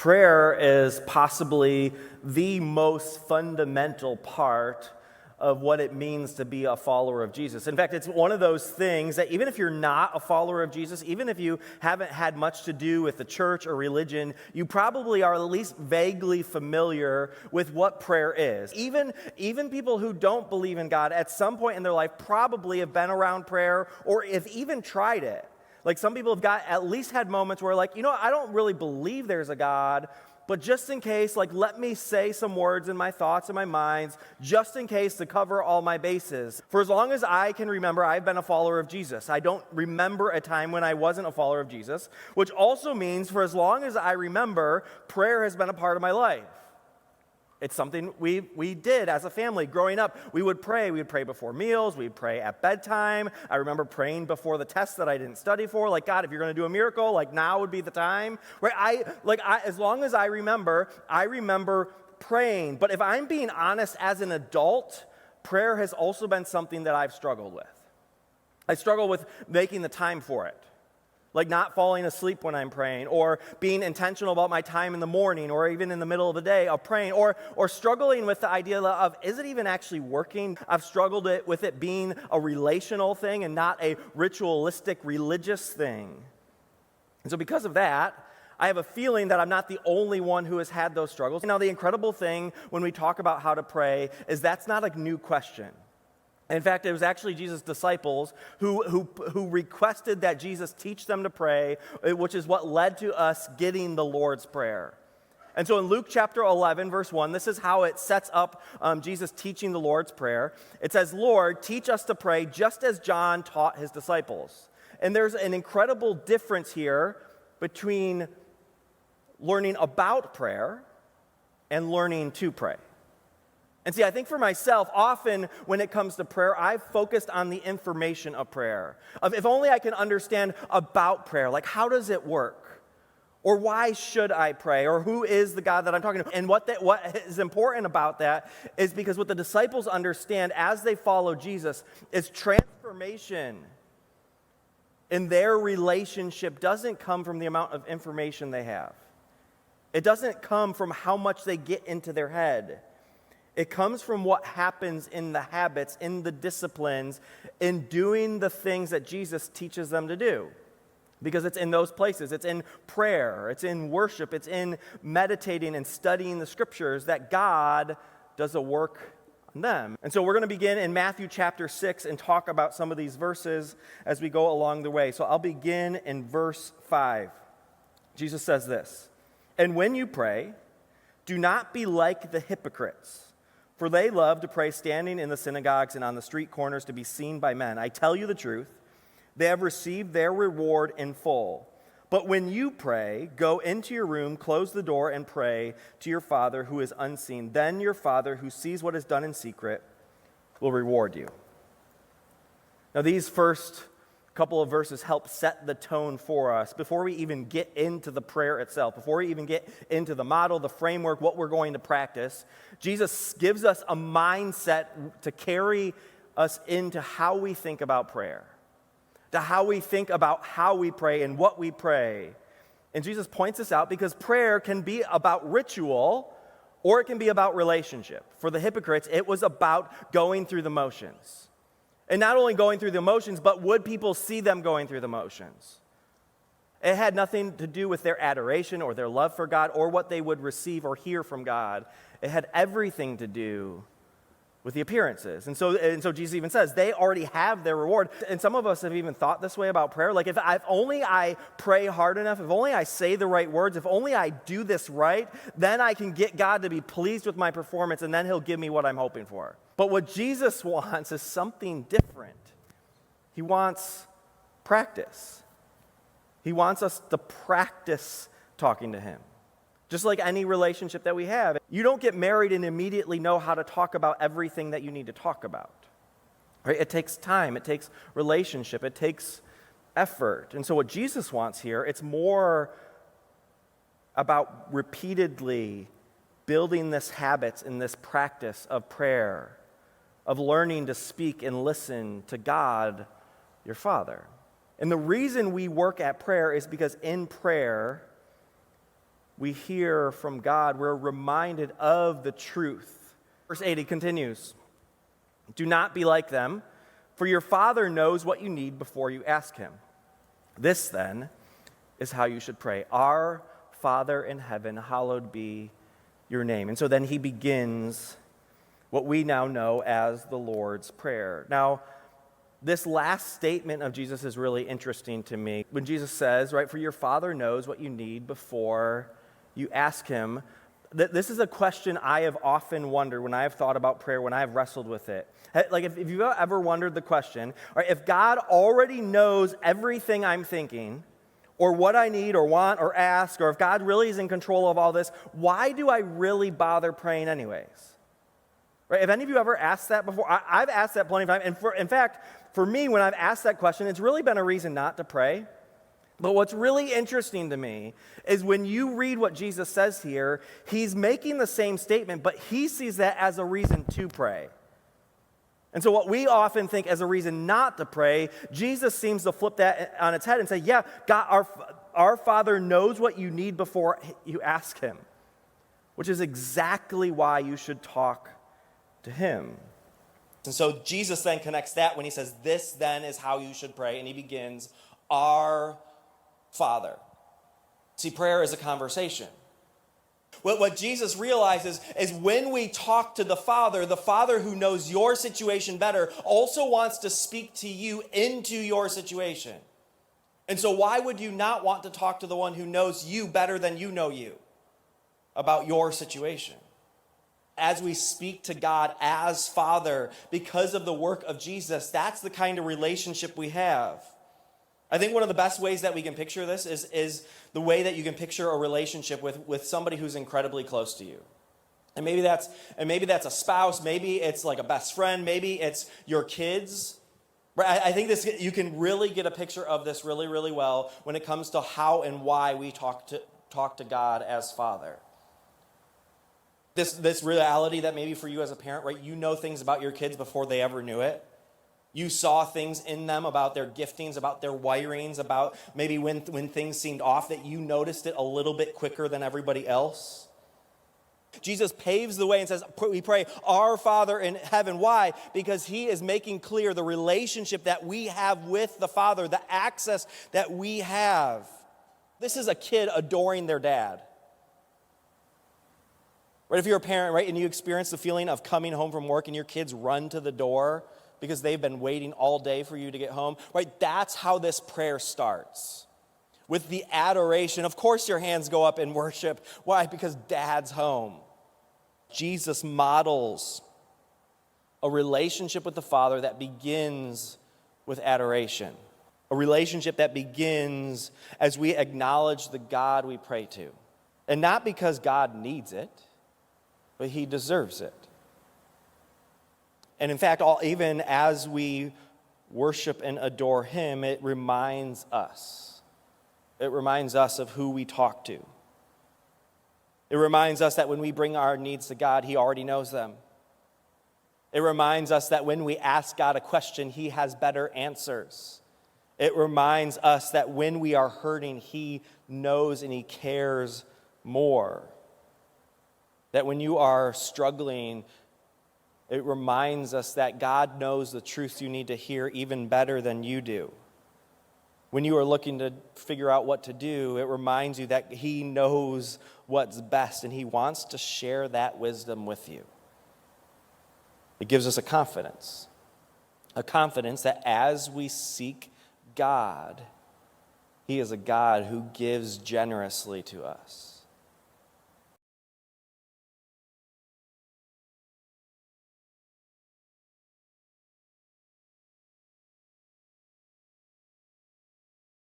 Prayer is possibly the most fundamental part of what it means to be a follower of Jesus. In fact, it's one of those things that even if you're not a follower of Jesus, even if you haven't had much to do with the church or religion, you probably are at least vaguely familiar with what prayer is. Even people who don't believe in God at some point in their life probably have been around prayer or have even tried it. Like some people have at least had moments where I don't really believe there's a God, but just in case, let me say some words in my thoughts and my minds, just in case to cover all my bases. For as long as I can remember, I've been a follower of Jesus. I don't remember a time when I wasn't a follower of Jesus, which also means for as long as I remember, prayer has been a part of my life. It's something we did as a family. Growing up, we would pray. We would pray before meals. We'd pray at bedtime. I remember praying before the test that I didn't study for. God, if you're going to do a miracle, now would be the time. Right? As long as I remember praying. But if I'm being honest, as an adult, prayer has also been something that I've struggled with. I struggle with making the time for it. Not falling asleep when I'm praying, or being intentional about my time in the morning, or even in the middle of the day of praying, or struggling with the idea of, is it even actually working? I've struggled with it being a relational thing and not a ritualistic religious thing. And so because of that, I have a feeling that I'm not the only one who has had those struggles. Now, the incredible thing when we talk about how to pray is that's not a new question. In fact, it was actually Jesus' disciples who requested that Jesus teach them to pray, which is what led to us getting the Lord's Prayer. And so in Luke chapter 11, verse 1, this is how it sets up Jesus teaching the Lord's Prayer. It says, "Lord, teach us to pray just as John taught his disciples." And there's an incredible difference here between learning about prayer and learning to pray. And see, I think for myself, often when it comes to prayer, I've focused on the information of prayer. Of if only I can understand about prayer, how does it work? Or why should I pray? Or who is the God that I'm talking to? And what is important about that is because what the disciples understand as they follow Jesus is transformation in their relationship doesn't come from the amount of information they have. It doesn't come from how much they get into their head. It comes from what happens in the habits, in the disciplines, in doing the things that Jesus teaches them to do. Because it's in those places. It's in prayer. It's in worship. It's in meditating and studying the scriptures that God does a work on them. And so we're going to begin in Matthew chapter 6 and talk about some of these verses as we go along the way. So I'll begin in verse 5. Jesus says this, "And when you pray, do not be like the hypocrites, for they love to pray standing in the synagogues and on the street corners to be seen by men. I tell you the truth, they have received their reward in full. But when you pray, go into your room, close the door, and pray to your Father who is unseen. Then your Father who sees what is done in secret will reward you." Now these first couple of verses help set the tone for us before we even get into the prayer itself, before we even get into the model, the framework, what we're going to practice. Jesus gives us a mindset to carry us into how we think about prayer, to how we think about how we pray and what we pray. And Jesus points this out because prayer can be about ritual or it can be about relationship. For the hypocrites, it was about going through the motions. And not only going through the motions, but would people see them going through the motions? It had nothing to do with their adoration or their love for God or what they would receive or hear from God. It had everything to do with the appearances. And so Jesus even says, they already have their reward. And some of us have even thought this way about prayer. If only I pray hard enough, if only I say the right words, if only I do this right, then I can get God to be pleased with my performance and then he'll give me what I'm hoping for. But what Jesus wants is something different. He wants practice. He wants us to practice talking to him. Just like any relationship that we have. You don't get married and immediately know how to talk about everything that you need to talk about. Right? It takes time. It takes relationship. It takes effort. And so what Jesus wants here, it's more about repeatedly building this habits and this practice of prayer, of learning to speak and listen to God, your Father. And the reason we work at prayer is because in prayer, we hear from God, we're reminded of the truth. Verse 8, he continues, "Do not be like them, for your Father knows what you need before you ask him. This, then, is how you should pray. Our Father in heaven, hallowed be your name." And so then he begins what we now know as the Lord's Prayer. Now, this last statement of Jesus is really interesting to me. When Jesus says, right, "For your Father knows what you need before you ask him," this is a question I have often wondered when I have thought about prayer, when I have wrestled with it. Like if you've ever wondered the question, right, if God already knows everything I'm thinking, or what I need or want or ask, or if God really is in control of all this, why do I really bother praying anyways? Right? Have any of you ever asked that before? I've asked that plenty of times. And in fact, for me, when I've asked that question, it's really been a reason not to pray. But what's really interesting to me is when you read what Jesus says here, he's making the same statement, but he sees that as a reason to pray. And so what we often think as a reason not to pray, Jesus seems to flip that on its head and say, yeah, God, our Father knows what you need before you ask him, which is exactly why you should talk to him. And so Jesus then connects that when he says, "This then is how you should pray," and he begins, "Our Father." See, prayer is a conversation. What Jesus realizes is when we talk to the Father who knows your situation better, also wants to speak to you into your situation. And so why would you not want to talk to the one who knows you better than you know you about your situation? As we speak to God as Father because of the work of Jesus, that's the kind of relationship we have. I think one of the best ways that we can picture this is the way that you can picture a relationship with somebody who's incredibly close to you. And maybe that's a spouse, maybe it's like a best friend, maybe it's your kids. I think you can really get a picture of this really, really well when it comes to how and why we talk to God as Father. This reality that maybe for you as a parent, right, you know things about your kids before they ever knew it. You saw things in them about their giftings, about their wirings, about maybe when things seemed off, that you noticed it a little bit quicker than everybody else. Jesus paves the way and says, we pray, "Our Father in heaven." Why? Because he is making clear the relationship that we have with the Father, the access that we have. This is a kid adoring their dad. Right? If you're a parent, right, and you experience the feeling of coming home from work and your kids run to the door because they've been waiting all day for you to get home, right? That's how this prayer starts. With the adoration. Of course your hands go up in worship. Why? Because Dad's home. Jesus models a relationship with the Father that begins with adoration. A relationship that begins as we acknowledge the God we pray to. And not because God needs it, but he deserves it. And in fact, even as we worship and adore him, it reminds us. It reminds us of who we talk to. It reminds us that when we bring our needs to God, he already knows them. It reminds us that when we ask God a question, he has better answers. It reminds us that when we are hurting, he knows and he cares more. That when you are struggling, it reminds us that God knows the truths you need to hear even better than you do. When you are looking to figure out what to do, it reminds you that he knows what's best and he wants to share that wisdom with you. It gives us a confidence that as we seek God, he is a God who gives generously to us.